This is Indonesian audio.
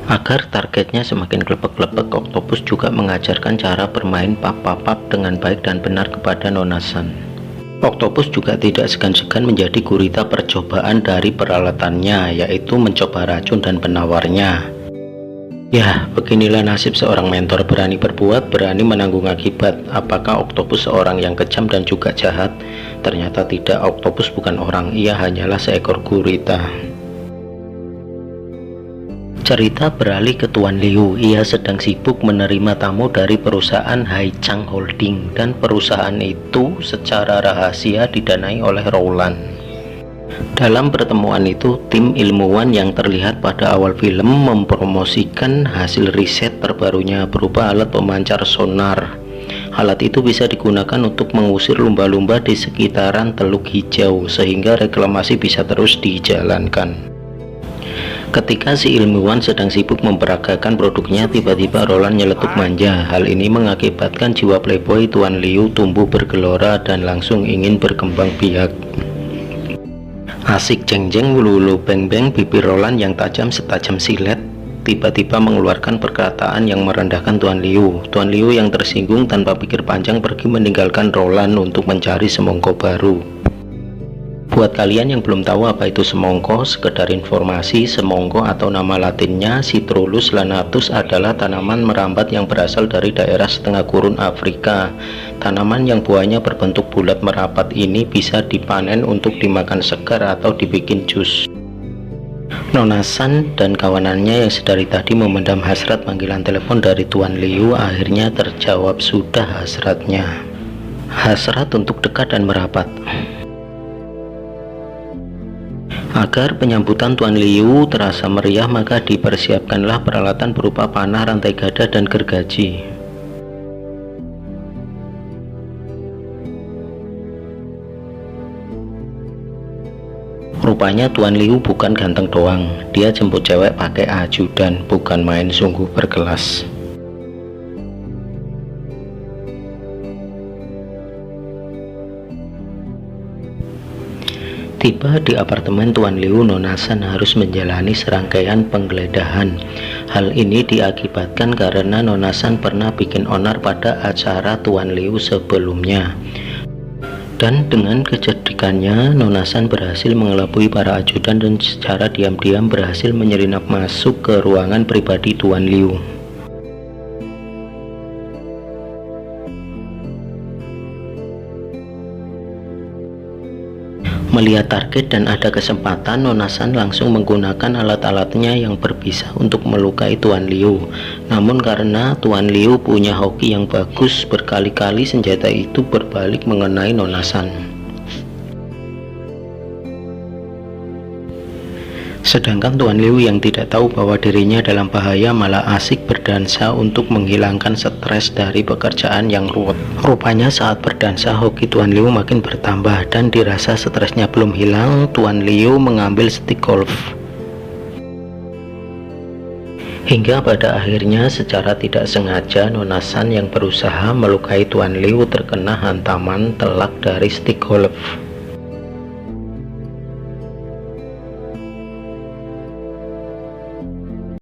Agar targetnya semakin klepek-klepek, Oktopus juga mengajarkan cara bermain pap-pap dengan baik dan benar kepada Nona San. Oktopus juga tidak segan-segan menjadi gurita percobaan dari peralatannya, yaitu mencoba racun dan penawarnya. Ya, beginilah nasib seorang mentor, berani berbuat, berani menanggung akibat. Apakah Oktopus seorang yang kejam dan juga jahat? Ternyata tidak, Oktopus bukan orang, ia hanyalah seekor gurita. Cerita beralih ke Tuan Liu. Ia sedang sibuk menerima tamu dari perusahaan Haichang Holding, dan perusahaan itu secara rahasia didanai oleh Rowland. Dalam pertemuan itu, tim ilmuwan yang terlihat pada awal film mempromosikan hasil riset terbarunya berupa alat pemancar sonar. Alat itu bisa digunakan untuk mengusir lumba-lumba di sekitaran Teluk Hijau, sehingga reklamasi bisa terus dijalankan. Ketika si ilmuwan sedang sibuk memperagakan produknya, tiba-tiba Roland nyeletuk manja. Hal ini mengakibatkan jiwa playboy Tuan Liu tumbuh bergelora dan langsung ingin berkembang biak. Asik jeng-jeng, wulu-wulu beng-beng, bibir Roland yang tajam setajam silet tiba-tiba mengeluarkan perkataan yang merendahkan Tuan Liu. Tuan Liu yang tersinggung tanpa pikir panjang pergi meninggalkan Roland untuk mencari semongko baru. Buat kalian yang belum tahu apa itu semongko, sekedar informasi, semongko atau nama latinnya Citrullus lanatus adalah tanaman merambat yang berasal dari daerah setengah gurun Afrika. Tanaman yang buahnya berbentuk bulat merapat ini bisa dipanen untuk dimakan segar atau dibikin jus. Nona San dan kawanannya yang sedari tadi memendam hasrat panggilan telepon dari Tuan Liu akhirnya terjawab sudah hasratnya. Hasrat untuk dekat dan merapat. Agar penyambutan Tuan Liu terasa meriah, maka dipersiapkanlah peralatan berupa panah, rantai gada, dan gergaji. Rupanya Tuan Liu bukan ganteng doang, dia jemput cewek pakai ajudan, bukan main sungguh berkelas. Tiba di apartemen Tuan Liu, Nona San harus menjalani serangkaian penggeledahan. Hal ini diakibatkan karena Nona San pernah bikin onar pada acara Tuan Liu sebelumnya. Dan dengan kecerdikannya, Nona San berhasil mengelabui para ajudan dan secara diam-diam berhasil menyelinap masuk ke ruangan pribadi Tuan Liu. Melihat target dan ada kesempatan, Nona San langsung menggunakan alat-alatnya yang berbisa untuk melukai Tuan Liu. Namun karena Tuan Liu punya hoki yang bagus, berkali-kali senjata itu berbalik mengenai Nona San. Sedangkan Tuan Liu yang tidak tahu bahwa dirinya dalam bahaya malah asik berdansa untuk menghilangkan stres dari pekerjaan yang ruwet. Rupanya saat berdansa, hoki Tuan Liu makin bertambah dan dirasa stresnya belum hilang, Tuan Liu mengambil stick golf. Hingga pada akhirnya secara tidak sengaja Nona San yang berusaha melukai Tuan Liu terkena hantaman telak dari stick golf.